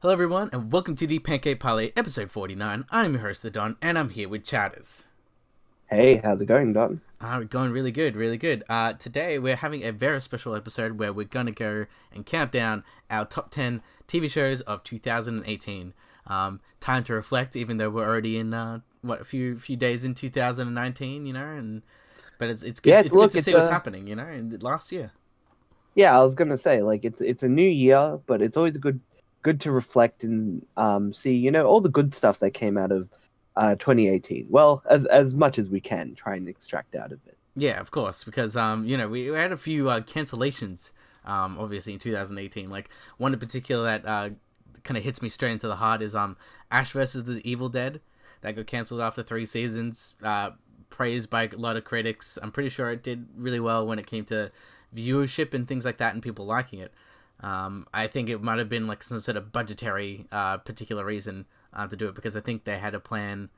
Hello, everyone, and welcome to the Pancake Parley, episode 49. I'm your host, The Don, and I'm here with Chatters. Hey, how's it going, Don? Going really good, really good. Today, we're having a very special episode where we're going to go and count down our top 10 TV shows of 2018. Time to reflect, even though we're already in, a few days in 2019, but it's good, Yeah, it's good look, to see what's happening, in the last year. I was gonna say like it's a new year, but it's always good to reflect and see, all the good stuff that came out of 2018. Well, as much as we can try and extract out of it. Yeah, of course, because we had a few cancellations, obviously in 2018. Like one in particular that kind of hits me straight into the heart is Ash versus the Evil Dead that got canceled after 3 seasons. Praised by a lot of critics. I'm pretty sure it did really well when it came to viewership and things like that, and people liking it. I think it might have been like some sort of budgetary particular reason to do it because I think they had a plan.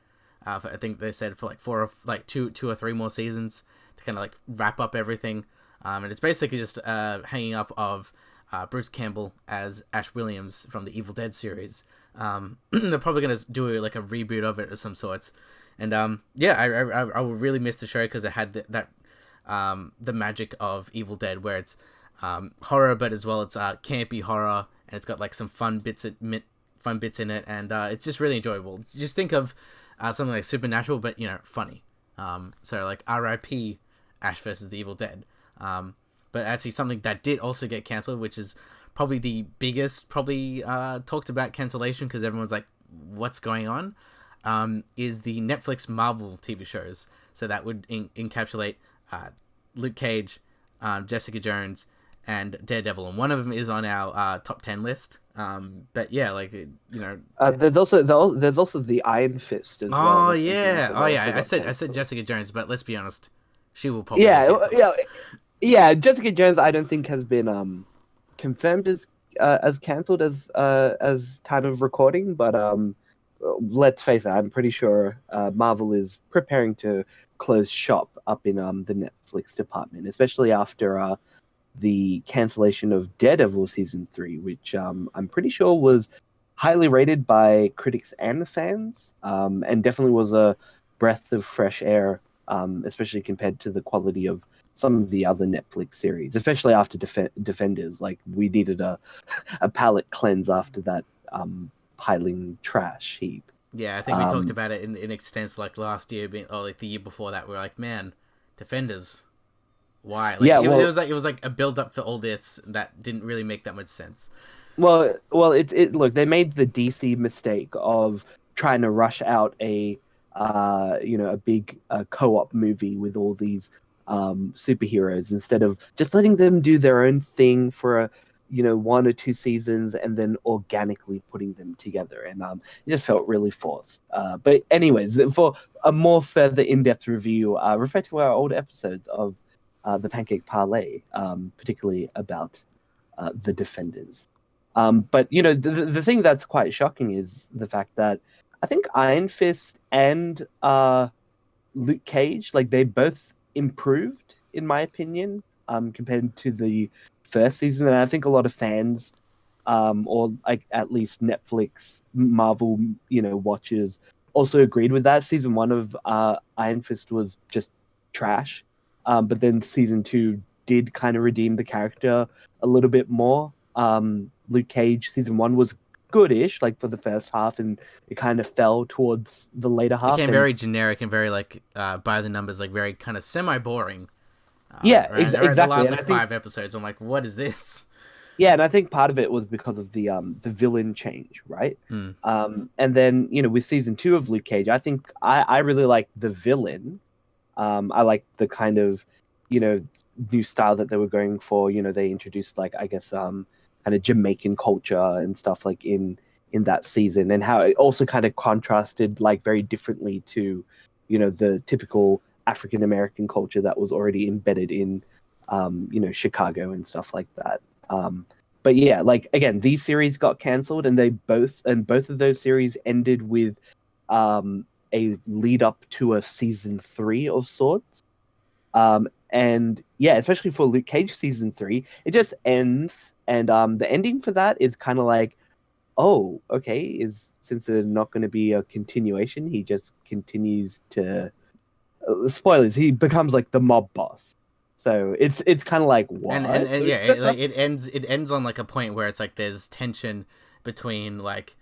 I think they said for like two or three more seasons to kind of like wrap up everything. And it's basically just hanging up of Bruce Campbell as Ash Williams from the Evil Dead series. They're probably gonna do like a reboot of it of some sorts. And yeah, I would really miss the show because it had that the magic of Evil Dead, where it's horror, but as well it's campy horror, and it's got like some fun bits in it, and it's just really enjoyable. Just think of something like Supernatural, but funny. So like R.I.P. Ash versus the Evil Dead. But actually, something that did also get cancelled, which is probably the biggest, talked about cancellation because everyone's like, "What's going on?" Is the Netflix Marvel TV shows. So that would encapsulate Luke Cage, Jessica Jones, and Daredevil, and one of them is on our top 10 list. But yeah, There's also the Iron Fist as well. Oh That's something else yeah, that oh also yeah. I got said I said cancelled. Jessica Jones, but let's be honest, she will probably get Yeah, cancelled. yeah, yeah. Jessica Jones, I don't think has been confirmed as cancelled as time of recording, but let's face it, I'm pretty sure Marvel is preparing to close shop up in the Netflix department, especially after the cancellation of Daredevil season 3, which I'm pretty sure was highly rated by critics and fans, and definitely was a breath of fresh air, especially compared to the quality of some of the other Netflix series, especially after Defenders. Like we needed a palate cleanse after that piling trash heap. Yeah, I think we talked Um, about it in extents like last year, or like the year before that. We're like, man, Defenders, why? Like yeah, it was like a build up for all this that didn't really make that much sense. it look, they made the DC mistake of trying to rush out a big co-op movie with all these superheroes instead of just letting them do their own thing for 1 or 2 seasons and then organically putting them together. And it just felt really forced. But anyways, for a more further in-depth review, refer to our old episodes of the Pancake Parlay, particularly about the Defenders. But the thing that's quite shocking is the fact that I think Iron Fist and Luke Cage, like they both improved in my opinion, compared to the first season, and I think a lot of fans, or like at least Netflix Marvel, watchers also agreed with that. Season 1 of Iron Fist was just trash, but then season 2 did kind of redeem the character a little bit more. Luke Cage season 1 was goodish, like for the first half, and it kind of fell towards the later It half. became And very generic and very like by the numbers, like very kind of semi boring. yeah, Around the exactly. last And I like think 5 episodes, I'm like, what is this? Yeah, and I think part of it was because of the villain change, right? Hmm. And then with season 2 of Luke Cage, I think I really like the villain. I like the kind of you know new style that they were going for. They introduced, like, I guess, kind of Jamaican culture and stuff like in that season, and how it also kind of contrasted like very differently to the typical African American culture that was already embedded in Chicago and stuff like that. Um, but yeah, like again, these series got canceled, and both of those series ended with a lead up to a season 3 of sorts. And yeah, especially for Luke Cage season 3, it just ends, and the ending for that is kind of like, oh, okay, is since there's not going to be a continuation, he just continues to spoilers. He becomes like the mob boss. So it's kind of like what? And yeah, it ends on like a point where it's like there's tension between like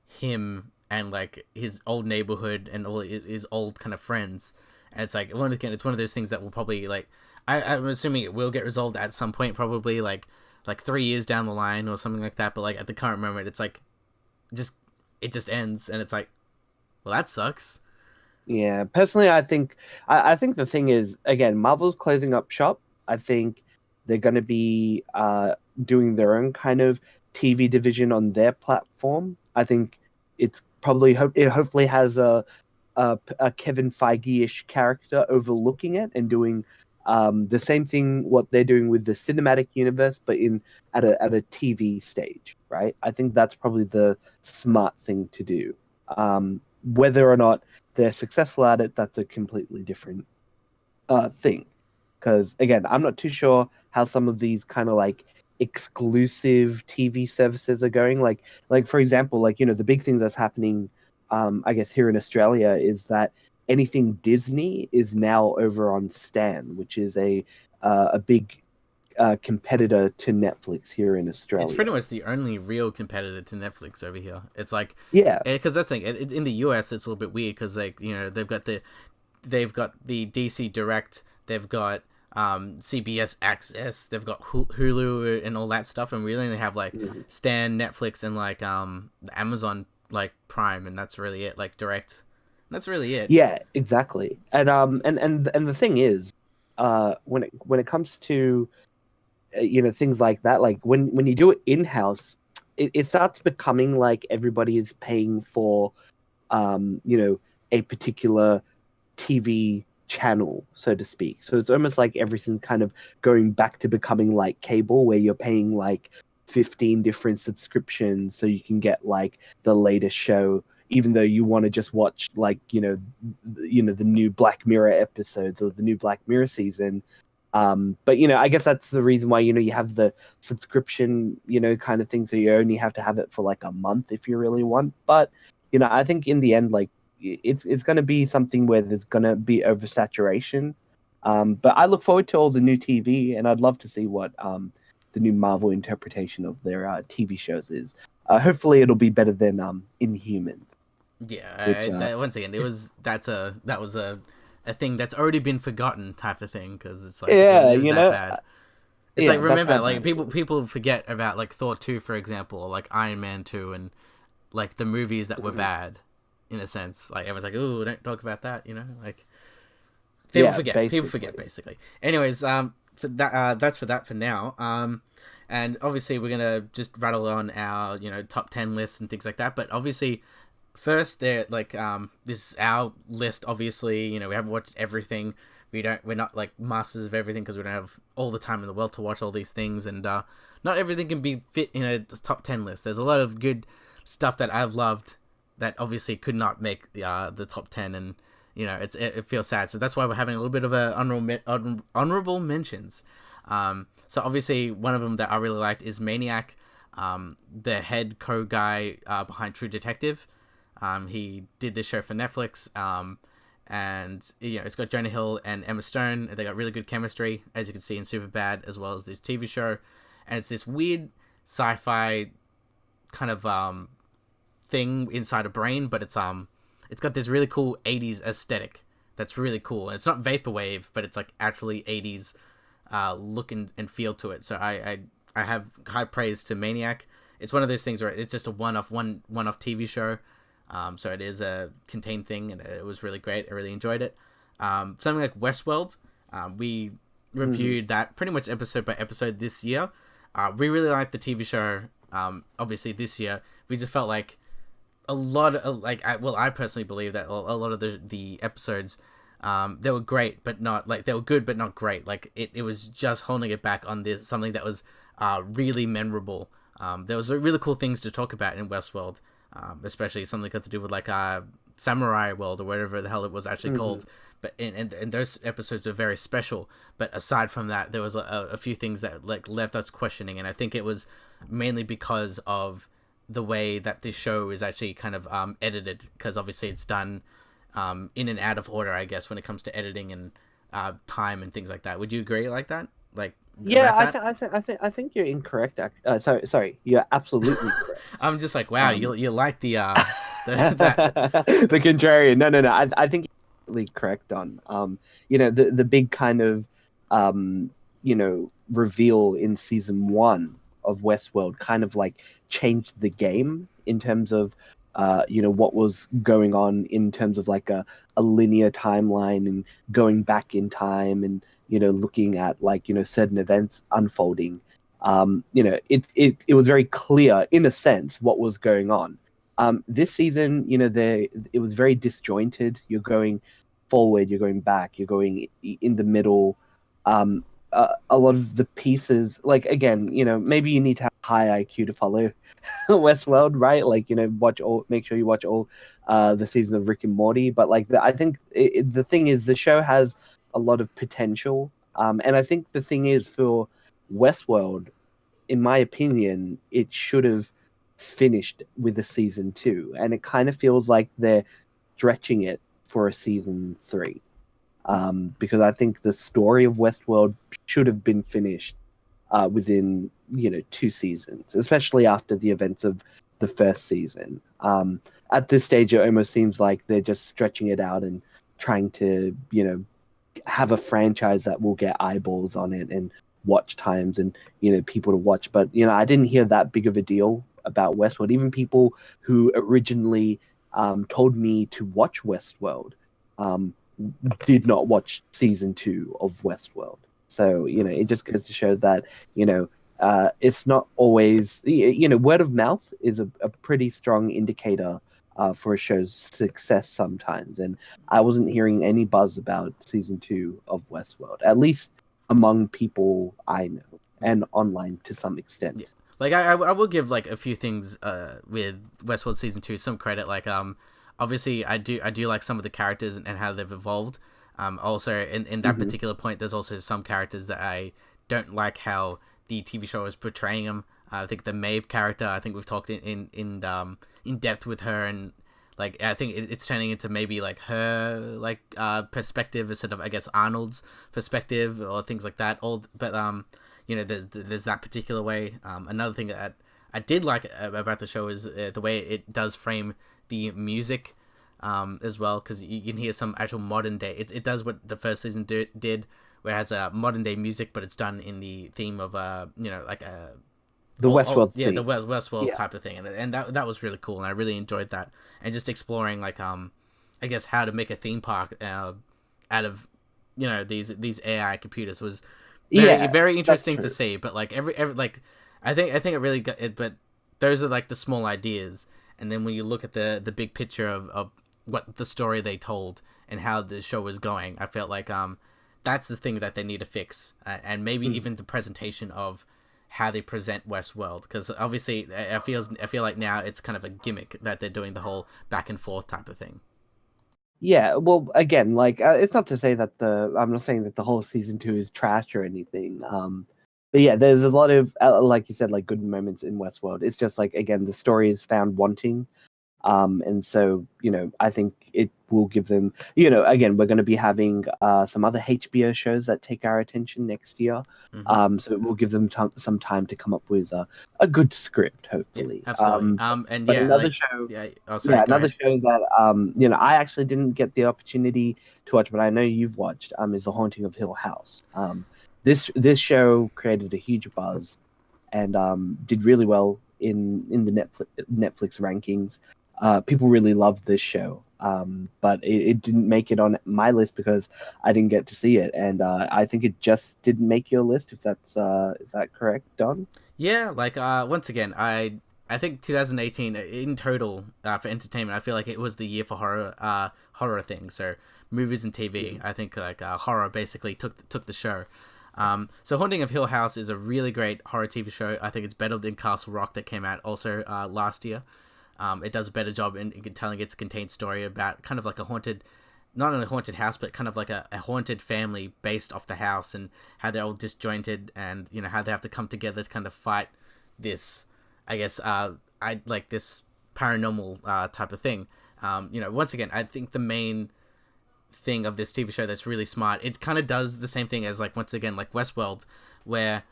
him and like his old neighborhood and all his old kind of friends, and it's like it's one of those things that will probably like I'm assuming it will get resolved at some point, probably like 3 years down the line or something like that. But like at the current moment, it's like just it just ends, and it's like, well, that sucks. Yeah, personally, I think the thing is again, Marvel's closing up shop. I think they're going to be doing their own kind of TV division on their platform. I think it's probably it hopefully has a Kevin Feige-ish character overlooking it and doing the same thing what they're doing with the cinematic universe, but in at a TV stage, right? I think that's probably the smart thing to do. Whether or not they're successful at it, that's a completely different thing. Because again, I'm not too sure how some of these kind of like exclusive TV services are going. Like for example, like the big things that's happening, I guess here in Australia is that anything Disney is now over on Stan, which is a big competitor to Netflix here in It's pretty Australia. much the only real competitor to Netflix over here. It's like, Yeah. because that's like in the US, it's a little bit weird because like they've got the DC Direct, they've got CBS Access, they've got Hulu and all that stuff, and we only have like Mhm. Stan, Netflix, and like the Amazon like Prime, and that's really it. Like Direct, that's really it. Yeah, exactly. And the thing is, when it comes to things like that, like when you do it in house, it starts becoming like everybody is paying for a particular TV channel, so to speak. So it's almost like everything's kind of going back to becoming like cable, where you're paying like 15 different subscriptions so you can get like the latest show, even though you want to just watch like the new Black Mirror episodes or the new Black Mirror season. But I guess that's the reason why you have the subscription kind of thing, so you only have to have it for like a month if you really want. But I think in the end, like it's going to be something where there's going to be oversaturation. But I look forward to all the new TV, and I'd love to see what the new Marvel interpretation of their TV shows is. Hopefully, it'll be better than Inhumans, Yeah, which once again, that was a thing that's already been forgotten type of thing because it's like yeah, it was that bad. It's like yeah, that's remember how like bad it was. people forget about like Thor 2 for example, or like Iron Man 2 and like the movies that were Mhm. bad in a sense. Like everyone's like, "Oh, don't talk about that," like Yeah, people forget basically. basically. Anyways, for that that's for that for now. And obviously we're gonna just rattle on our top 10 lists and things like that. But obviously, first they're like this is our list. Obviously, we haven't watched everything. We're not like masters of everything because we don't have all the time in the world to watch all these things, and not everything can be fit in a top 10 list. There's a lot of good stuff that I've loved that obviously could not make the top 10, and it feels sad. So that's why we're having a little bit of a honorable mentions. So obviously one of them that I really liked is Maniac, the head co-guy behind True Detective. He did this show for Netflix, and it's got Jonah Hill and Emma Stone. They got really good chemistry, as you can see in Superbad, as well as this TV show. And it's this weird sci-fi kind of thing inside a brain, but it's got this really cool 80s aesthetic that's really cool. And it's not vaporwave, but it's like actually 80s look and feel to it. So I have high praise to Maniac. It's one of those things where it's just a one-off TV show. So it is a contained thing, and it was really great. I really enjoyed it. Something like Westworld, we Mhm. reviewed that pretty much episode by episode this year. We really liked the TV show. Obviously this year we just felt like a lot of I personally believe that a lot of the episodes, they were great but not like they were good but not great. Like it was just holding it back on this something that was really memorable. There was really cool things to talk about in Westworld, especially something got to do with like Samurai World or whatever the hell it was actually Mhm. called. But and those episodes are very special. But aside from that, there was a few things that like left us questioning, and I think it was mainly because of the way that this show is actually kind of edited, because obviously it's done in and out of order, I guess, when it comes to editing and time and things like that. Would you agree like that? Like Yeah, about that? I think you're incorrect. Sorry, you're absolutely correct. I'm just like, wow, Um, you like the that. the contrarian. No. I think you're absolutely correct on. The big kind of reveal in season one of Westworld kind of like changed the game in terms of what was going on in terms of like a linear timeline and going back in time and looking at like certain events unfolding. It was very clear in a sense what was going on. This season, it was very disjointed. You're going forward, you're going back, you're going in the middle. A lot of the pieces, like again, maybe you need to have high IQ to follow Westworld, right? Like, make sure you watch all the seasons of Rick and Morty. But like, I think the thing is, the show has a lot of potential. And I think the thing is for Westworld, in my opinion, it should have finished with a season two, and it kind of feels like they're stretching it for a season three. Because I think the story of Westworld should have been finished within 2 seasons, especially after the events of the first season. At this stage, it almost seems like they're just stretching it out and trying to have a franchise that will get eyeballs on it and watch times and people to watch. But I didn't hear that big of a deal about Westworld. Even people who originally told me to watch Westworld did not watch season two of Westworld. So it just goes to show that it's not always word of mouth is a pretty strong indicator for a show's success sometimes. And I wasn't hearing any buzz about season two of Westworld, at least among people I know and online to some extent. Yeah. Like I will give like a few things with Westworld season 2 some credit. Like obviously I do like some of the characters and how they've evolved. Also in that particular point, there's also some characters that I don't like how the TV show is portraying them. I think the Maeve character, I think we've talked in depth with her, and like I think it's turning into maybe like her like perspective instead of I guess Arnold's perspective or things like that. But there's that particular way. Another thing that I did like about the show is the way it does frame the music as well, because you can hear some actual modern day. It does what the first season did, where it has a modern day music, but it's done in the theme of like a the Westworld theme. The Westworld type of thing, and that was really cool, and I really enjoyed that, and just exploring like I guess how to make a theme park out of these AI computers was very interesting to see. But like every like I think it really got it, but those are like the small ideas, and then when you look at the big picture of what the story they told and how the show was going, I felt like that's the thing that they need to fix, and maybe even the presentation of how they present Westworld, because obviously I feel like now it's kind of a gimmick that they're doing the whole back and forth type of thing. Yeah, well, again, like it's not to say that I'm not saying that the whole season two is trash or anything. But yeah, there's a lot of like you said, like good moments in Westworld. It's just like again, the story is found wanting. And so, I think it will give them, again, we're going to be having some other HBO shows that take our attention next year. So it will give them some time to come up with a good script, hopefully. Yeah, absolutely. But another show, another show that, I actually didn't get the opportunity to watch, but I know you've watched, is The Haunting of Hill House. This show created a huge buzz and did really well in the Netflix rankings. People really loved this show, but it didn't make it on my list because I didn't get to see it, and I think it just didn't make your list. If that's is that correct, Don? Yeah, like once again, I think 2018 in total for entertainment, I feel like it was the year for horror things. So movies and TV, I think like horror basically took the show. So Haunting of Hill House is a really great horror TV show. I think it's better than Castle Rock that came out also last year. It does a better job in telling its contained story about kind of like a haunted, not only a haunted house, but kind of like a haunted family based off the house, and how they're all disjointed, and how they have to come together to kind of fight this, I guess, I like this paranormal type of thing. Once again, I think the main thing of this TV show that's really smart, it kind of does the same thing as like, once again, like Westworld, where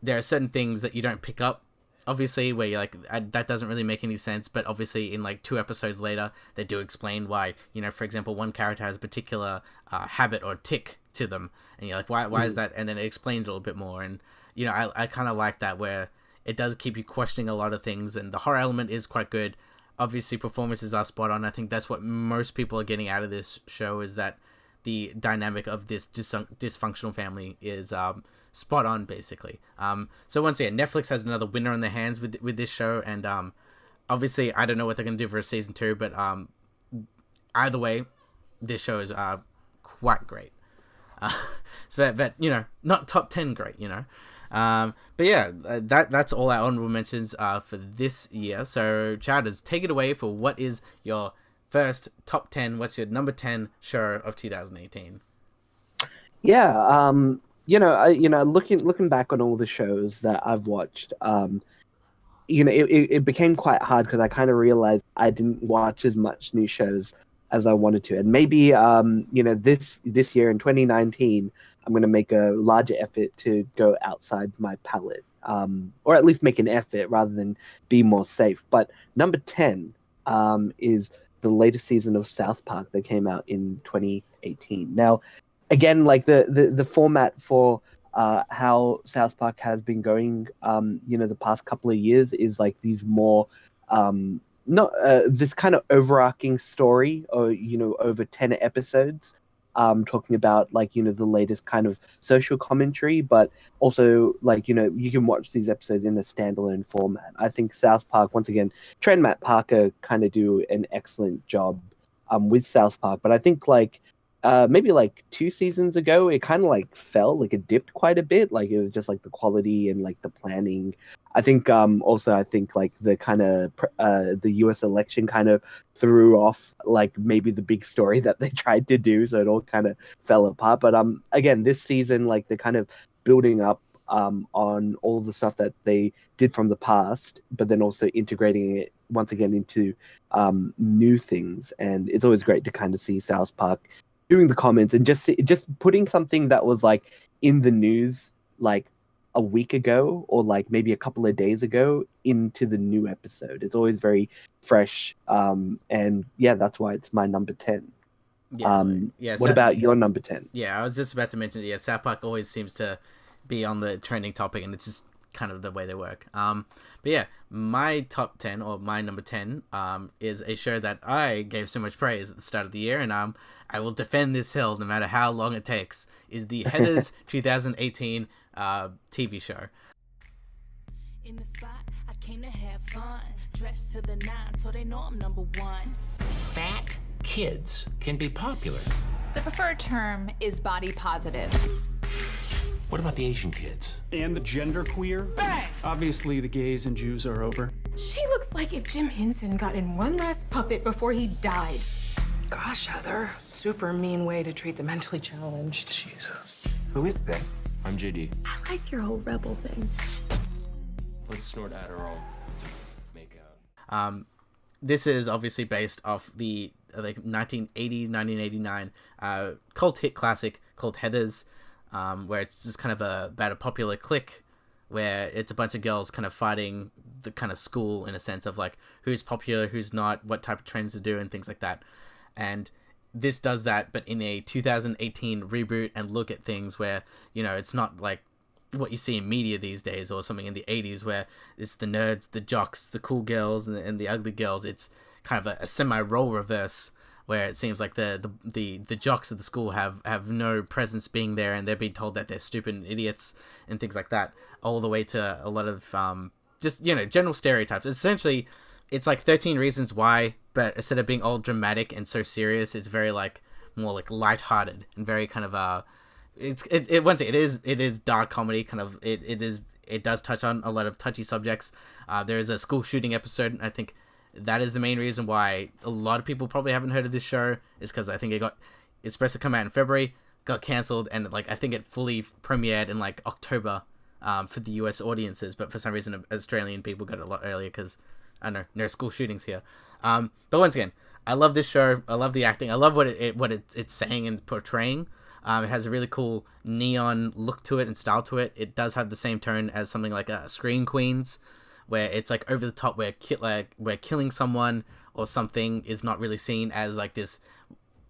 there are certain things that you don't pick up, obviously, where you're like, that doesn't really make any sense, but obviously in like 2 episodes later, they do explain why, for example, one character has a particular habit or tick to them, and you're like, why is that? And then it explains a little bit more, and I kind of like that, where it does keep you questioning a lot of things, and the horror element is quite good. Obviously, performances are spot on. I think that's what most people are getting out of this show, is that the dynamic of this dysfunctional family is spot on, basically. So once again, Netflix has another winner on their hands with this show, and obviously, I don't know what they're going to do for a season 2, but either way, this show is quite great. So that not top 10 great, but yeah, that's all our honorable mentions for this year. So Chowders, take it away for what is your first top 10. What's your number 10 show of 2018? Yeah, looking back on all the shows that I've watched, it became quite hard because I kind of realized I didn't watch as much new shows as I wanted to, and maybe this year in 2019, I'm going to make a larger effort to go outside my palette, or at least make an effort rather than be more safe. But number 10 is the latest season of South Park that came out in 2018. Now, again, like the format for how South Park has been going, the past couple of years is like these more not this kind of overarching story, or over 10 episodes, talking about like the latest kind of social commentary, but also like you can watch these episodes in a standalone format. I think South Park, once again, Trey and Matt Parker kind of do an excellent job with South Park, but I think like maybe like 2 seasons ago, it kind of like fell, like it dipped quite a bit. Like it was just like the quality and like the planning. I think also I think like the kind of the US election kind of threw off like maybe the big story that they tried to do, so it all kind of fell apart. But again, this season, like they're kind of building up on all the stuff that they did from the past, but then also integrating it once again into new things. And it's always great to kind of see South Park doing the comments and just putting something that was like in the news like a week ago or like maybe a couple of days ago into the new episode. It's always very fresh, and yeah, that's why it's my number 10. What about your number 10? Yeah, I was just about to mention, South Park always seems to be on the trending topic, and it's just kind of the way they work. But yeah, my top 10, or my number 10, is a show that I gave so much praise at the start of the year, and I will defend this hill no matter how long it takes, is the Heathers 2018 TV show. In the spot, I came to have fun, dressed to the nine, so they know I'm number 1. Fat kids can be popular. The preferred term is body positive. What about the Asian kids? And the genderqueer? Bang! Obviously, the gays and Jews are over. She looks like if Jim Henson got in one last puppet before he died. Gosh, Heather. Super mean way to treat the mentally challenged. Jesus. Who is this? I'm JD. I like your whole rebel thing. Let's snort Adderall. Make out. This is obviously based off the 1989 cult hit classic called Heathers, where it's just kind of about a popular clique where it's a bunch of girls kind of fighting the kind of school in a sense of like who's popular, who's not, what type of trends to do, and things like that. And this does that, but in a 2018 reboot and look at things where, it's not like what you see in media these days or something in the 80s where it's the nerds, the jocks, the cool girls, and the ugly girls. It's kind of a semi-role reverse where it seems like the jocks of the school have no presence being there, and they're being told that they're stupid and idiots and things like that, all the way to a lot of just general stereotypes. Essentially, it's like 13 Reasons Why, but instead of being all dramatic and so serious, it's very like more like lighthearted and very kind of it is dark comedy kind of. It does touch on a lot of touchy subjects. There is a school shooting episode, and I think that is the main reason why a lot of people probably haven't heard of this show, is because I think it's supposed to come out in February, got cancelled, and like I think it fully premiered in like October for the US audiences, but for some reason Australian people got it a lot earlier because I know, no school shootings here. But once again, I love this show. I love the acting. I love what it's saying and portraying. It has a really cool neon look to it and style to it. It does have the same tone as something like Scream Queens, where it's like over the top, where killing someone or something is not really seen as like this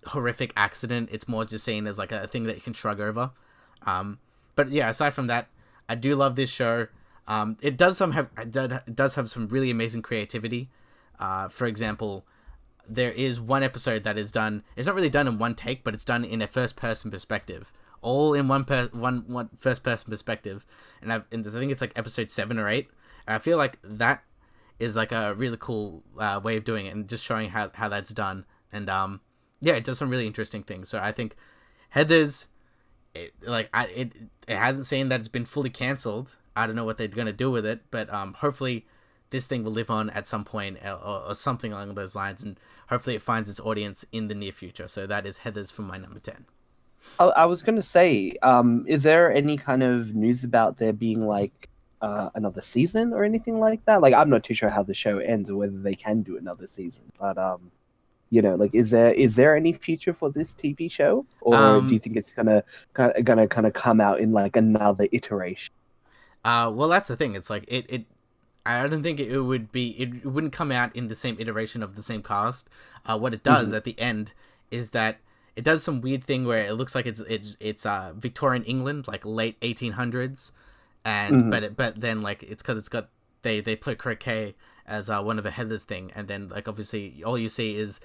horrific accident. It's more just seen as like a thing that you can shrug over. But yeah, aside from that, I do love this show. It does have some really amazing creativity. For example, there is one episode that is done. It's not really done in one take, but it's done in a first-person perspective, all in one first-person perspective. And I think it's like episode 7 or 8. And I feel like that is like a really cool way of doing it, and just showing how that's done. And yeah, it does some really interesting things. So I think Heathers, it hasn't seen that it's been fully cancelled. I don't know what they're gonna do with it, but hopefully this thing will live on at some point, or something along those lines, and hopefully it finds its audience in the near future. So that is Heathers for my number 10. I was going to say, is there any kind of news about there being like another season or anything like that? Like, I'm not too sure how the show ends or whether they can do another season, but like, is there any future for this TV show, or do you think it's gonna kind of come out in like another iteration? Well, that's the thing. It's like I don't think it wouldn't come out in the same iteration of the same cast. What it does at the end is that it does some weird thing where it looks like it's Victorian England, like late 1800s, and but then like it's because it's got they play croquet as one of the Heathers thing, and then like obviously all you see is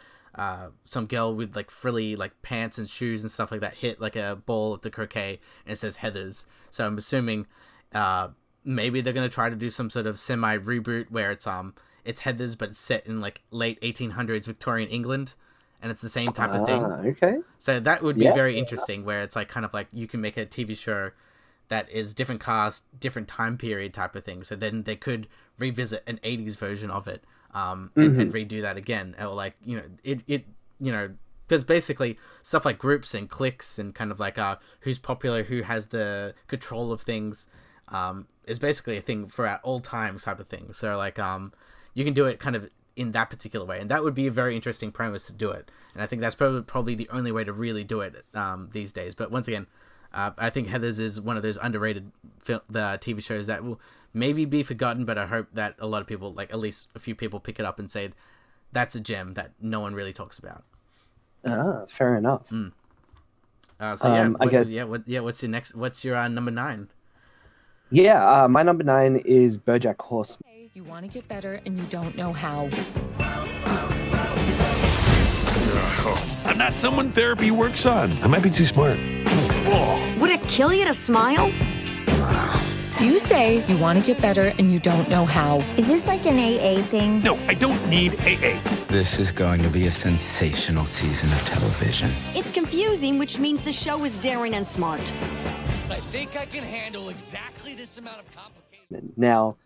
some girl with like frilly like pants and shoes and stuff like that hit like a ball at the croquet, and it says Heathers. So I'm assuming maybe they're gonna try to do some sort of semi reboot where it's Heathers, but it's set in like late 1800s Victorian England, and it's the same type of thing. Okay. So that would be very interesting, where it's like kind of like you can make a TV show that is different cast, different time period type of thing. So then they could revisit an 80s version of it, and redo that again, or like because basically stuff like groups and cliques and kind of like who's popular, who has the control of things, is basically a thing throughout all time type of thing. So like you can do it kind of in that particular way, and that would be a very interesting premise to do it. And I think that's probably the only way to really do it these days. But once again, I think Heathers is one of those underrated the TV shows that will maybe be forgotten, but I hope that a lot of people, like at least a few people, pick it up and say that's a gem that no one really talks about. Fair enough. So yeah, I guess what's your number 9? Yeah, my number 9 is BoJack Horseman. You want to get better and you don't know how. I'm not someone therapy works on. I might be too smart. Would it kill you to smile? You say you want to get better and you don't know how. Is this like an AA thing? No, I don't need AA. This is going to be a sensational season of television. It's confusing, which means the show is daring and smart. I think I can handle exactly this amount of complication. Now,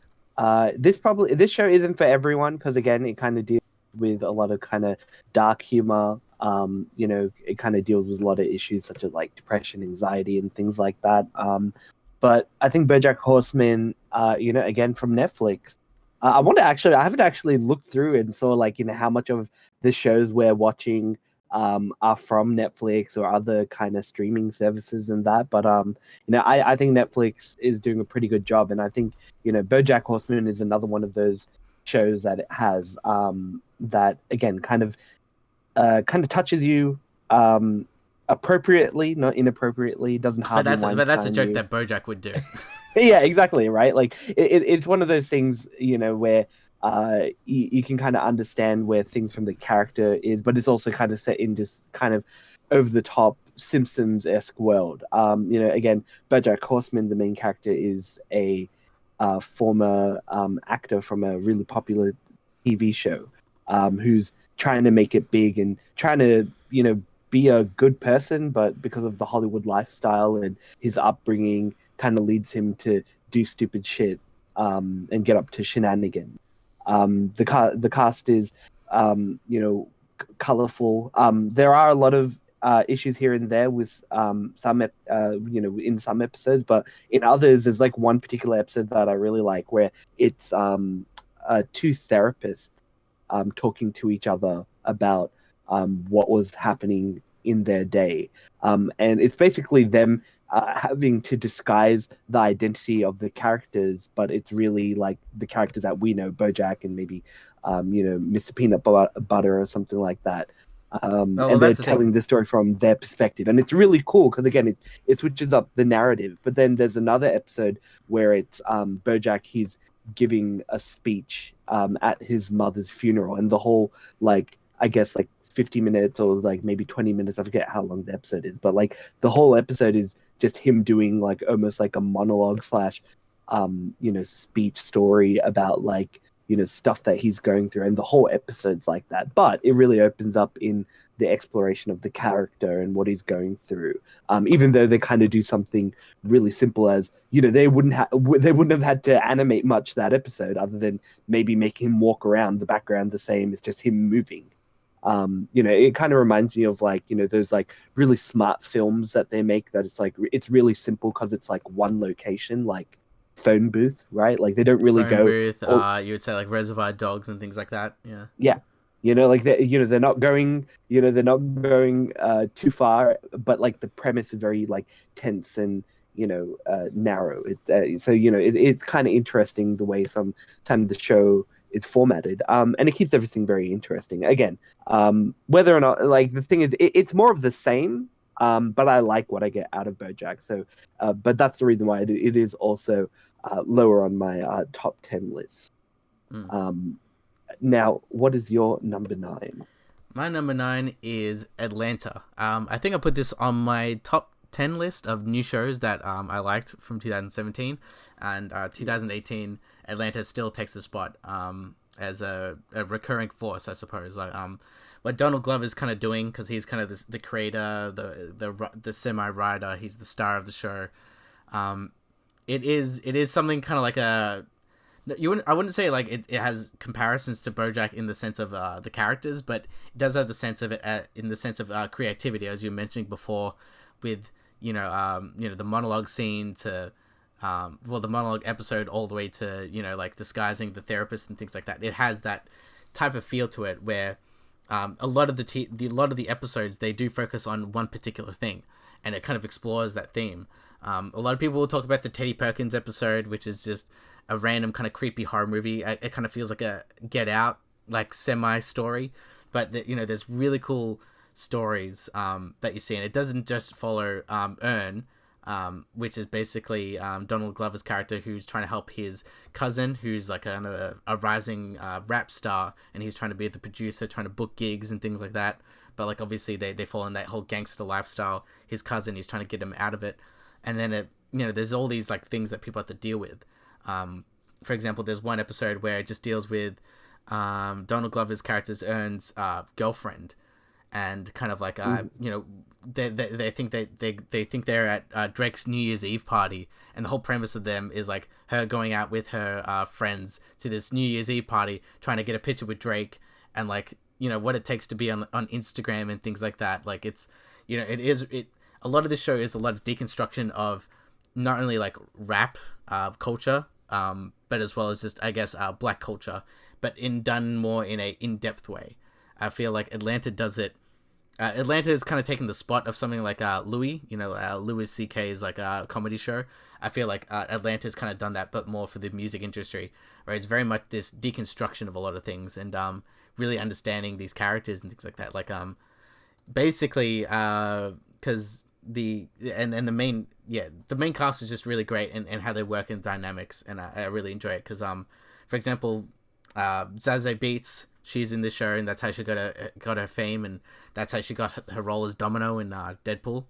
this show isn't for everyone, because again, it kind of deals with a lot of kind of dark humor. It kind of deals with a lot of issues such as like depression, anxiety, and things like that. But I think BoJack Horseman, again from Netflix. I haven't actually looked through and saw like how much of the shows we're watching are from Netflix or other kind of streaming services and that. But I think Netflix is doing a pretty good job, and I think BoJack Horseman is another one of those shows that it has that again kind of touches you appropriately, not inappropriately. Doesn't harm. But that's a joke that BoJack would do. Yeah, exactly. Right. Like it's one of those things, where you can kind of understand where things from the character is, but it's also kind of set in this kind of over the top Simpsons-esque world. Again, BoJack Horseman, the main character, is a former actor from a really popular TV show, who's trying to make it big and trying to be a good person, but because of the Hollywood lifestyle and his upbringing, kind of leads him to do stupid shit and get up to shenanigans. The cast is colorful. There are a lot of issues here and there with in some episodes, but in others there's like one particular episode that I really like where it's two therapists talking to each other about what was happening in their day. And it's basically them having to disguise the identity of the characters, but it's really like the characters that we know, BoJack and maybe, Mr. Peanut Butter or something like that. And they're telling the story from their perspective. And it's really cool because, again, it switches up the narrative. But then there's another episode where it's BoJack, he's giving a speech at his mother's funeral. And the whole, like, I guess, like, 50 minutes or like maybe 20 minutes, I forget how long the episode is, but like the whole episode is just him doing like almost like a monologue slash speech story about like stuff that he's going through, and the whole episode's like that. But it really opens up in the exploration of the character and what he's going through, even though they kind of do something really simple as they wouldn't have had to animate much that episode other than maybe make him walk around, the background the same, it's just him moving. It kind of reminds me of like those like really smart films that they make that it's really simple because it's like one location, like Phone Booth, right? Like they don't really Phone Booth, you would say like Reservoir Dogs and things like that. Yeah, like they're not going too far, but like the premise is very like tense and narrow. It's kind of interesting the way sometimes the show is formatted, and it keeps everything very interesting. Again, whether or not, like, the thing is, it's more of the same, but I like what I get out of BoJack. So, but that's the reason why it is also lower on my top 10 list. Now, what is your number 9? My number 9 is Atlanta. I think I put this on my top 10 list of new shows that I liked from 2017, and 2018. Atlanta still takes the spot as a recurring force, I suppose. Like what Donald Glover is kind of doing, because he's kind of the creator, the semi-writer. He's the star of the show. It is something kind of like I wouldn't say like it has comparisons to BoJack in the sense of the characters, but it does have the sense of it in the sense of creativity, as you mentioned before, with the monologue scene to. The monologue episode all the way to like disguising the therapist and things like that. It has that type of feel to it where a lot of the episodes, they do focus on one particular thing, and it kind of explores that theme. A lot of people will talk about the Teddy Perkins episode, which is just a random kind of creepy horror movie. It kind of feels like a Get Out like semi story, but there's really cool stories that you see, and it doesn't just follow Earn. Which is basically Donald Glover's character, who's trying to help his cousin, who's like a rising rap star, and he's trying to be the producer, trying to book gigs and things like that. But like obviously they fall in that whole gangster lifestyle. His cousin, he's trying to get him out of it, and then there's all these like things that people have to deal with. For example, there's one episode where it just deals with Donald Glover's character's Earn's girlfriend. And kind of like they think they're at Drake's New Year's Eve party, and the whole premise of them is like her going out with her friends to this New Year's Eve party, trying to get a picture with Drake, and like what it takes to be on Instagram and things like that. Like it's a lot of this show is a lot of deconstruction of not only like rap culture, but as well as just I guess black culture, but done more in a in-depth way. I feel like Atlanta does it. Atlanta is kind of taking the spot of something like Louis, Louis C.K.'s like a comedy show. I feel like Atlanta's kind of done that, but more for the music industry, where it's very much this deconstruction of a lot of things and really understanding these characters and things like that. Like basically, because the main cast is just really great and how they work in dynamics, and I really enjoy it because for example, Zazie Beetz. She's in this show, and that's how she got her fame, and that's how she got her role as Domino in Deadpool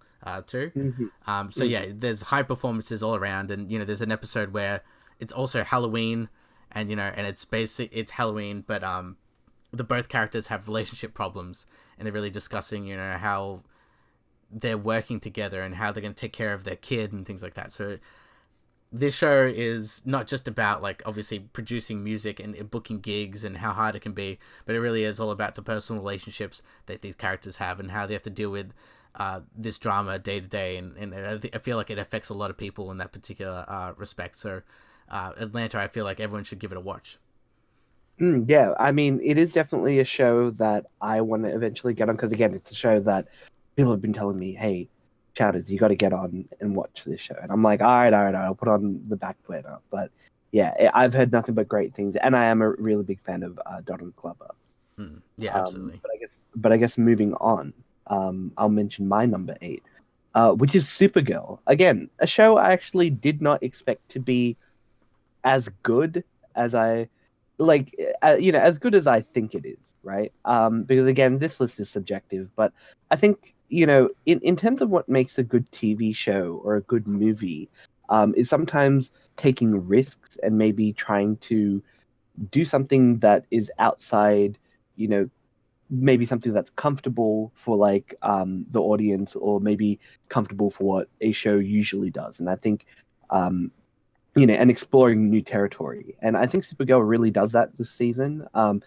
too. So yeah, there's high performances all around, and there's an episode where it's also Halloween, and and it's Halloween, but the both characters have relationship problems, and they're really discussing how they're working together and how they're going to take care of their kid and things like that. So this show is not just about like obviously producing music and booking gigs and how hard it can be, but it really is all about the personal relationships that these characters have and how they have to deal with this drama day to day. And I feel like it affects a lot of people in that particular respect. So Atlanta, I feel like everyone should give it a watch. Yeah, I mean, it is definitely a show that I want to eventually get on because, again, it's a show that people have been telling me, "Hey, Chowders, you got to get on and watch this show." And I'm like, all right, I'll put on the back burner. But yeah, I've heard nothing but great things, and I am a really big fan of Donald Glover. Yeah, absolutely. But I guess moving on, I'll mention my number 8, which is Supergirl. Again, a show I actually did not expect to be as good as I as good as I think it is, right? Because again, this list is subjective, but I think, in terms of what makes a good TV show or a good movie, is sometimes taking risks and maybe trying to do something that is outside, maybe something that's comfortable for the audience, or maybe comfortable for what a show usually does. And I think and exploring new territory. And I think Supergirl really does that this season. At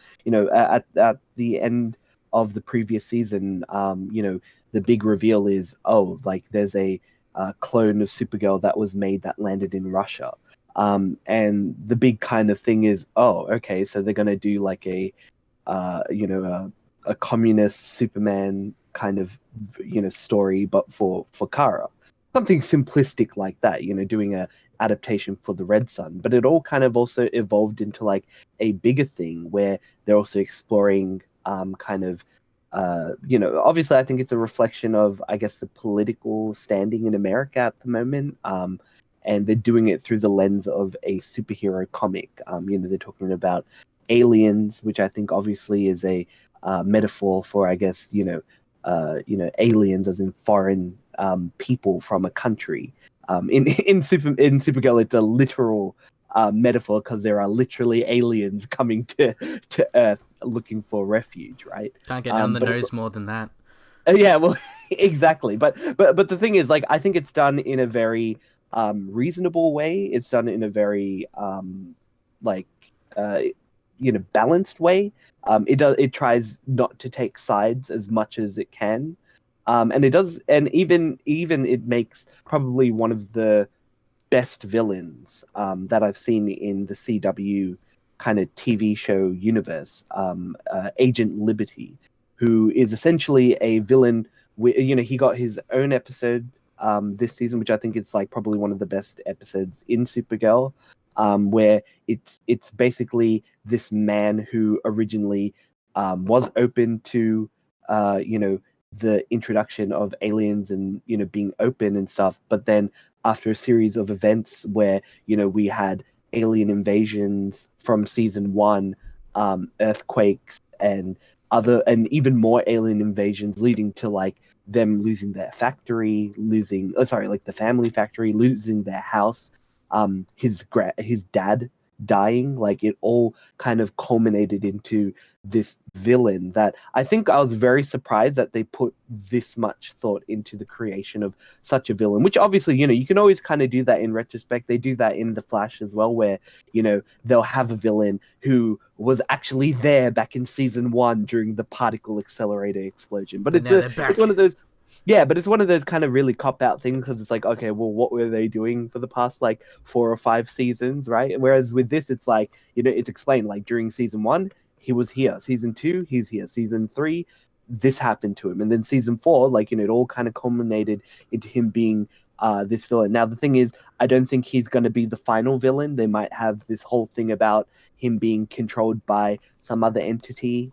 the end of the previous season, the big reveal is, there's a clone of Supergirl that was made that landed in Russia. And the big kind of thing is, okay, so they're going to do like a communist Superman kind of, story, but for Kara. Something simplistic like that, doing a adaptation for the Red Sun. But it all kind of also evolved into like a bigger thing where they're also exploring obviously I think it's a reflection of, I guess, the political standing in America at the moment. And they're doing it through the lens of a superhero comic. They're talking about aliens, which I think obviously is a metaphor for, I guess, aliens as in foreign people from a country. In Supergirl, it's a literal metaphor because there are literally aliens coming to Earth looking for refuge, right? Can't get down the nose more than that. Yeah, well, exactly. But the thing is, I think it's done in a very reasonable way. It's done in a very balanced way. It tries not to take sides as much as it can. And it does, and even it makes probably one of the best villains that I've seen in the CW kind of TV show universe, Agent Liberty, who is essentially a villain. He got his own episode this season, which I think is probably one of the best episodes in Supergirl, where it's basically this man who originally was open to the introduction of aliens and being open and stuff, but then after a series of events where we had alien invasions from season 1, earthquakes and even more alien invasions, leading to them losing their factory, the family factory, losing their house, his dad dying. It all kind of culminated into this villain that I think I was very surprised that they put this much thought into the creation of such a villain, which obviously, you can always kind of do that in retrospect. They do that in The Flash as well, where, they'll have a villain who was actually there back in season 1 during the particle accelerator explosion. But it's one of those. Yeah, but it's one of those kind of really cop-out things because it's okay, well, what were they doing for the past 4 or 5 seasons, right? Whereas with this, it's it's explained, during season 1, he was here. Season 2, he's here. Season 3, this happened to him. And then season 4, it all kind of culminated into him being this villain. Now, the thing is, I don't think he's going to be the final villain. They might have this whole thing about him being controlled by some other entity,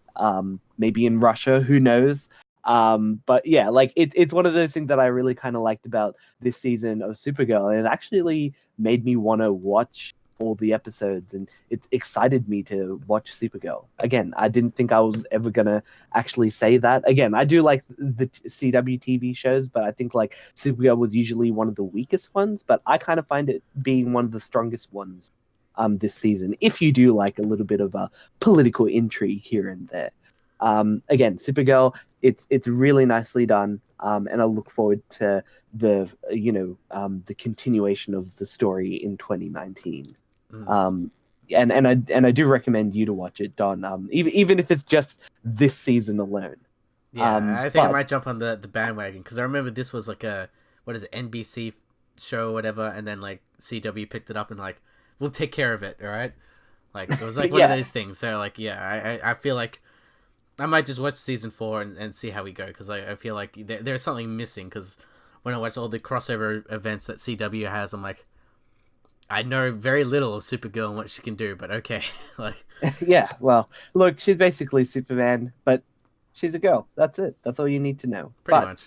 maybe in Russia, who knows? But yeah, it's one of those things that I really kind of liked about this season of Supergirl, and it actually made me want to watch all the episodes, and it excited me to watch Supergirl. Again, I didn't think I was ever gonna actually say that. Again, I do like the CW TV shows, but I think Supergirl was usually one of the weakest ones, but I kind of find it being one of the strongest ones this season, if you do like a little bit of a political intrigue here and there. Again, Supergirl, it's really nicely done, and I look forward to the continuation of the story in 2019. And I do recommend you to watch it, Don. Even if it's just this season alone. Yeah, I think I might jump on the bandwagon because I remember this was a NBC show or whatever, and then CW picked it up and we'll take care of it, all right? Like it was like one of those things. So like I feel like I might just watch season 4 and see how we go, because I feel like there's something missing. Because when I watch all the crossover events that CW has, I'm like, I know very little of Supergirl and what she can do, but okay, like yeah. Well, look, she's basically Superman, but she's a girl. That's it. That's all you need to know. Pretty much.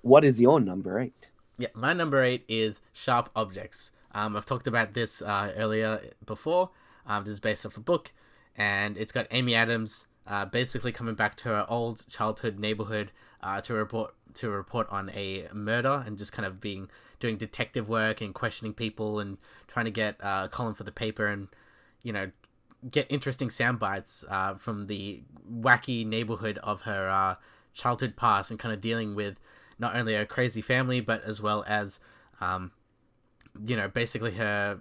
What is your number 8? Yeah, my number 8 is Sharp Objects. I've talked about this earlier before. This is based off a book, and it's got Amy Adams basically coming back to her old childhood neighborhood to report on a murder, and just kind of doing detective work and questioning people and trying to get column for the paper, and get interesting sound bites from the wacky neighborhood of her childhood past, and kind of dealing with not only her crazy family, but as well as basically her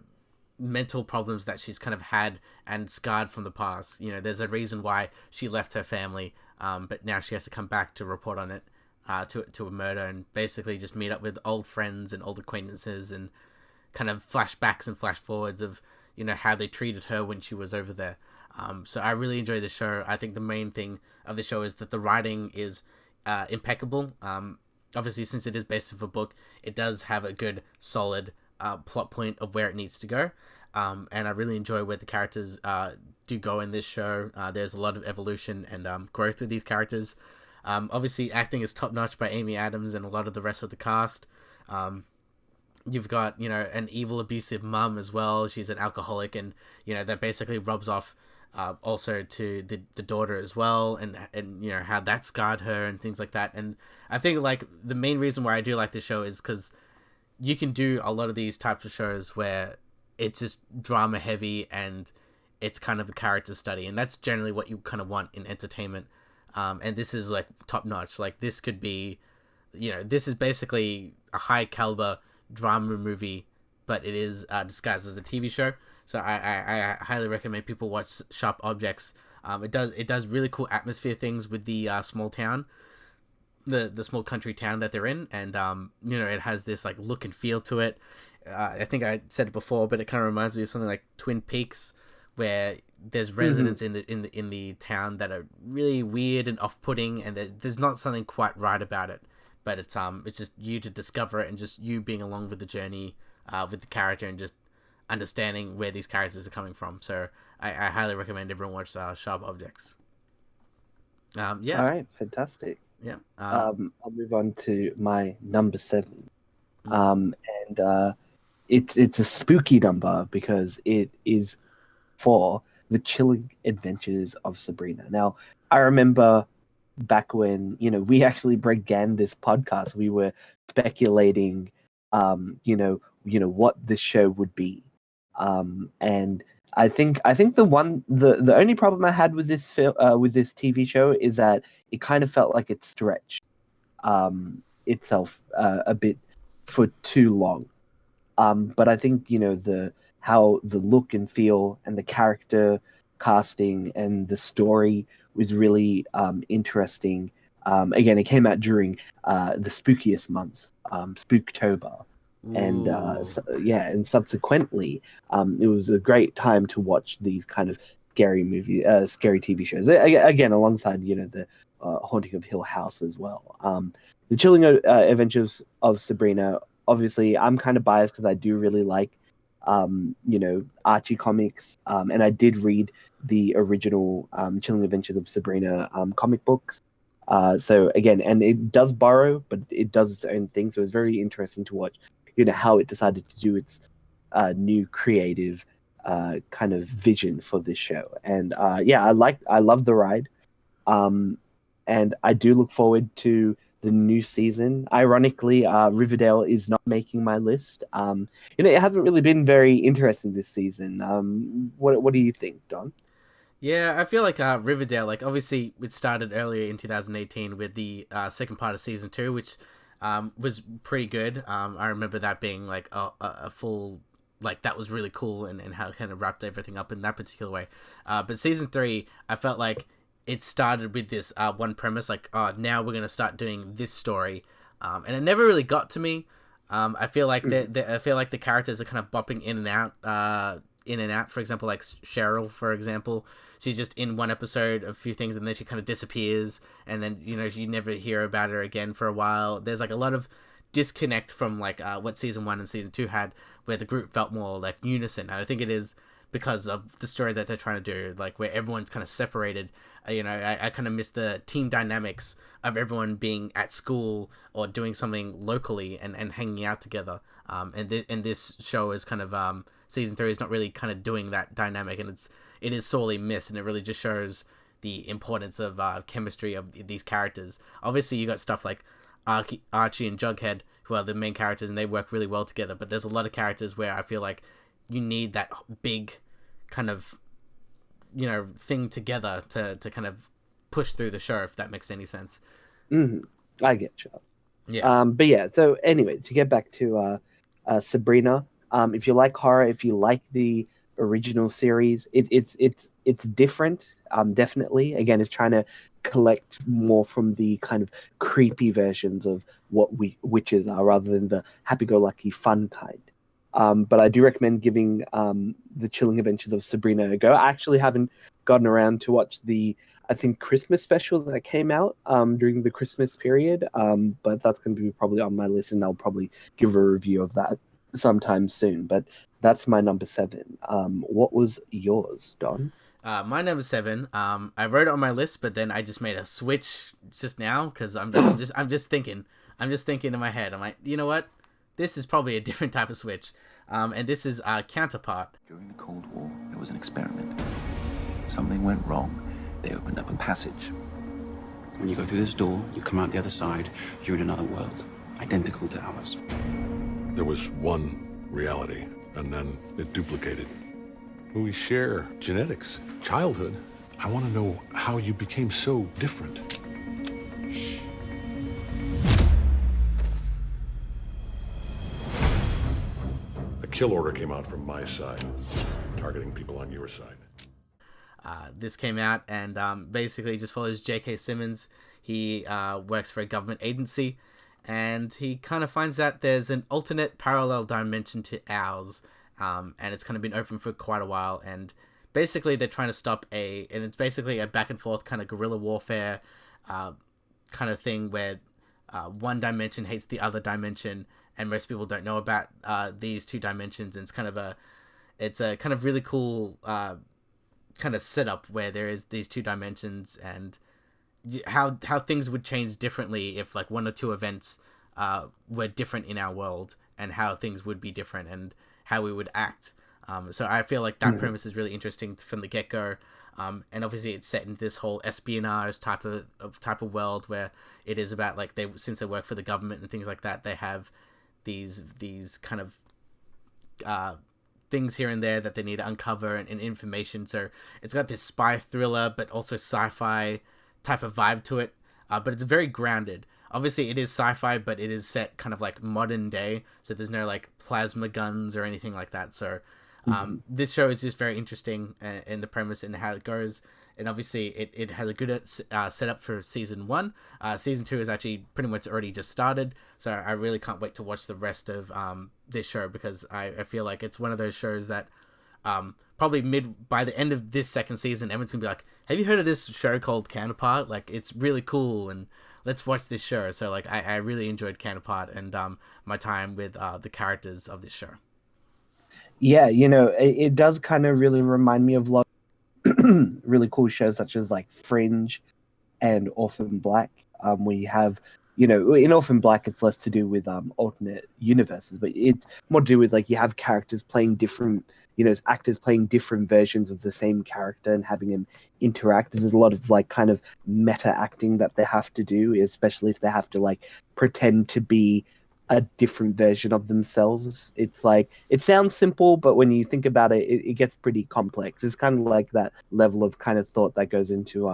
mental problems that she's kind of had and scarred from the past. There's a reason why she left her family, but now she has to come back to report on it, to a murder, and basically just meet up with old friends and old acquaintances, and kind of flashbacks and flash forwards of how they treated her when she was over there. So I really enjoy the show. I think the main thing of the show is that the writing is impeccable. Obviously, since it is based off a book, it does have a good solid plot point of where it needs to go, and I really enjoy where the characters do go in this show. There's a lot of evolution and growth of these characters. Obviously, acting is top notch by Amy Adams and a lot of the rest of the cast. You've got an evil, abusive mum as well. She's an alcoholic, and that basically rubs off also to the daughter as well, and how that scarred her and things like that. And I think like the main reason why I do like the show is because you can do a lot of these types of shows where it's just drama heavy and it's kind of a character study, and that's generally what you kind of want in entertainment. And this is like top notch. Like this could be, this is basically a high caliber drama movie, but it is disguised as a TV show. So I highly recommend people watch Sharp Objects. It does really cool atmosphere things with the small town, the small country town that they're in, and it has this like look and feel to it. I think I said it before, but it kind of reminds me of something like Twin Peaks, where there's residents in the town that are really weird and off-putting, and there's not something quite right about it. But it's just you to discover it, and just you being along with the journey with the character, and just understanding where these characters are coming from. So I highly recommend everyone watch Sharp Objects. Yeah. All right, fantastic. Yeah. I'll move on to my number 7. And it's a spooky number because it is for The Chilling Adventures of Sabrina. Now, I remember back when we actually began this podcast, we were speculating what this show would be, and I think the only problem I had with this TV show is that it kind of felt like it stretched itself a bit for too long, but I think how the look and feel and the character casting and the story was really interesting. Again, it came out during the spookiest month, Spooktober, and and subsequently, it was a great time to watch these kind of scary TV shows. Again, alongside the Haunting of Hill House as well. The Chilling Adventures of Sabrina. Obviously, I'm kind of biased because I do really like Archie comics, and I did read the original Chilling Adventures of Sabrina comic books. So again, and it does borrow, but it does its own thing. So it's very interesting to watch, how it decided to do its new creative kind of vision for this show. And I love the ride, and I do look forward to the new season. Ironically, Riverdale is not making my list. It hasn't really been very interesting this season. What do you think, Don? Yeah, I feel like Riverdale, like obviously it started earlier in 2018 with the second part of season 2, which was pretty good. I remember that being like a full, like that was really cool, and how it kind of wrapped everything up in that particular way. But season 3, I felt like it started with this one premise, like, now we're gonna start doing this story, and it never really got to me. I feel like I feel like the characters are kind of bopping in and out in and out. For example, like Cheryl, for example, she's just in one episode, a few things, and then she kind of disappears, and then you never hear about her again for a while. There's like a lot of disconnect from like what season 1 and season 2 had, where the group felt more like unison. And I think it is because of the story that they're trying to do, like where everyone's kind of separated. I kind of miss the team dynamics of everyone being at school or doing something locally and hanging out together. And this show is kind of season 3 is not really kind of doing that dynamic, and it is sorely missed, and it really just shows the importance of chemistry of these characters. Obviously, you got stuff like Archie and Jughead, who are the main characters, and they work really well together. But there's a lot of characters where I feel like you need that big kind of thing together to kind of push through the show, if that makes any sense. I get you. Yeah. But yeah, so anyway, to get back to Sabrina, if you like horror, if you like the original series, it's different. Definitely, again, it's trying to collect more from the kind of creepy versions of what witches are, rather than the happy-go-lucky fun kind. But I do recommend giving the Chilling Adventures of Sabrina a go. I actually haven't gotten around to watch the, I think, Christmas special that came out during the Christmas period, but that's going to be probably on my list, and I'll probably give a review of that sometime soon. But that's my number 7. What was yours, Don? My number 7. I wrote it on my list, but then I just made a switch just now because I'm just thinking in my head. I'm like, you know what? This is probably a different type of switch. And this is Counterpart. During the Cold War, there was an experiment. Something went wrong. They opened up a passage. When you go through this door, you come out the other side, you're in another world, identical to ours. There was one reality, and then it duplicated. We share genetics, childhood. I want to know how you became so different. A kill order came out from my side, targeting people on your side. This came out and basically just follows J.K. Simmons. He works for a government agency, and he kind of finds out there's an alternate parallel dimension to ours, and it's kind of been open for quite a while. And basically, they're trying to stop and it's basically a back and forth kind of guerrilla warfare kind of thing where one dimension hates the other dimension, and most people don't know about these two dimensions. And it's a kind of really cool kind of setup where there is these two dimensions, and how things would change differently if like one or two events were different in our world, and how things would be different and how we would act. So I feel like that premise is really interesting from the get-go. And obviously it's set in this whole espionage type of world where it is about like since they work for the government and things like that, they have these kind of things here and there that they need to uncover and information. So it's got this spy thriller but also sci-fi type of vibe to it, but it's very grounded. Obviously it is sci-fi, but it is set kind of like modern day, so there's no like plasma guns or anything like that. So this show is just very interesting in the premise and how it goes. And obviously it has a good setup for season 1. Season 2 is actually pretty much already just started, so I really can't wait to watch the rest of this show, because I feel like it's one of those shows that probably by the end of this second season, everyone's gonna be like, have you heard of this show called Counterpart? Like, it's really cool, and let's watch this show. So like I really enjoyed Counterpart and my time with the characters of this show. Yeah, it does kind of really remind me of really cool shows such as like Fringe and Orphan Black, where you have, in Orphan Black it's less to do with alternate universes, but it's more to do with like you have characters playing different, actors playing different versions of the same character and having them interact. There's a lot of like kind of meta acting that they have to do, especially if they have to like pretend to be a different version of themselves. It's like, it sounds simple, but when you think about it, it gets pretty complex. It's kind of like that level of kind of thought that goes into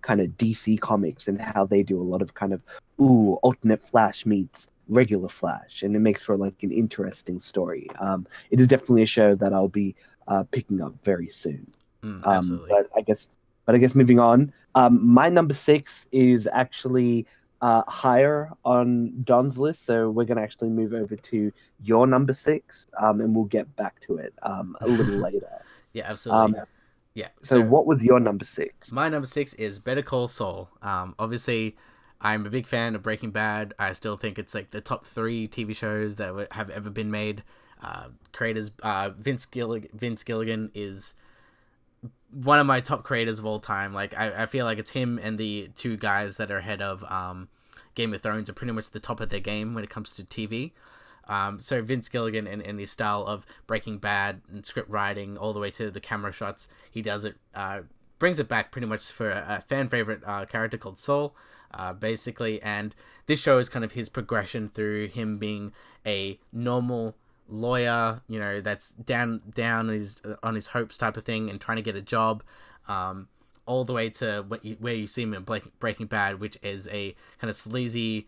kind of DC Comics and how they do a lot of kind of alternate Flash meets regular Flash, and it makes for like an interesting story. It is definitely a show that I'll be picking up very soon. Absolutely. But I guess moving on, my number 6 is actually higher on Don's list, so we're going to actually move over to your number 6, and we'll get back to it a little later. Yeah, absolutely. Yeah. So what was your number 6? My number 6 is Better Call Saul. Obviously, I'm a big fan of Breaking Bad. I still think it's like the top 3 TV shows that have ever been made. Creators, Vince Gilligan is one of my top creators of all time. Like, I feel like it's him and the 2 guys that are ahead of Game of Thrones are pretty much the top of their game when it comes to TV. So Vince Gilligan and his style of Breaking Bad and script writing all the way to the camera shots, he does it, brings it back pretty much for a fan favorite character called Saul, basically. And this show is kind of his progression through him being a normal lawyer, you know, that's down on his hopes type of thing and trying to get a job, all the way to where you see him in Breaking Bad, which is a kind of sleazy,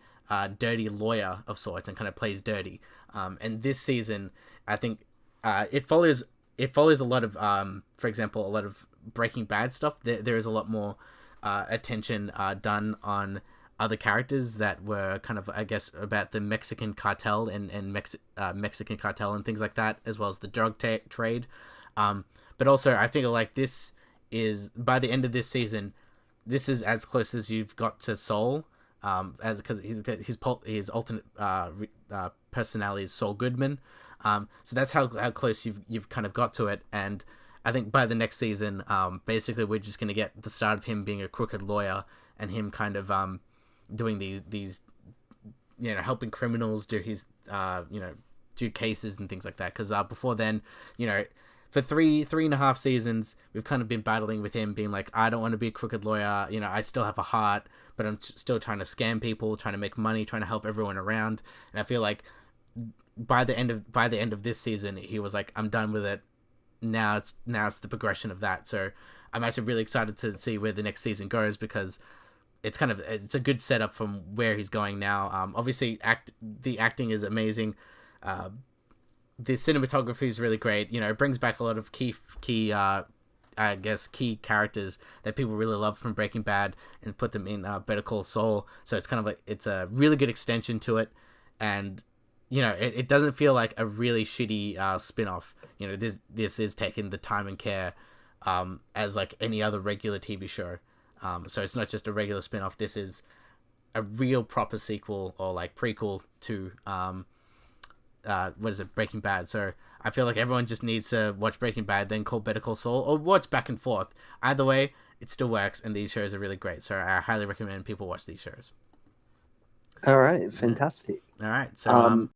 dirty lawyer of sorts and kind of plays dirty. And this season, I think it follows a lot of, for example, a lot of Breaking Bad stuff. There is a lot more attention done on other characters that were kind of, I guess, about the Mexican cartel and Mexican cartel and things like that, as well as the drug trade. But also, I feel like this is, by the end of this season, this is as close as you've got to Saul, as because his alternate personality is Saul Goodman. So that's how close you've kind of got to it. And I think by the next season, basically we're just going to get the start of him being a crooked lawyer and him kind of doing these you know, helping criminals do his you know, do cases and things like that. Because before then, you know, for three and a half seasons, we've kind of been battling with him being like, I don't want to be a crooked lawyer, you know, I still have a heart, but I'm still trying to scam people, trying to make money, trying to help everyone around. And I feel like by the end of this season, he was like, I'm done with it. Now it's the progression of that. So I'm actually really excited to see where the next season goes, because it's a good setup from where he's going now. Obviously the acting is amazing. The cinematography is really great. You know, it brings back a lot of key characters that people really love from Breaking Bad and put them in Better Call Saul. So it's kind of like, it's a really good extension to it. And, you know, it doesn't feel like a really shitty spin-off. You know, this is taking the time and care as like any other regular TV show. So it's not just a regular spin-off. This is a real proper sequel or like prequel to Breaking Bad. So I feel like everyone just needs to watch Breaking Bad, then call Better Call Saul, or watch back and forth. Either way, it still works, and these shows are really great. So I highly recommend people watch these shows. All right, fantastic. All right, so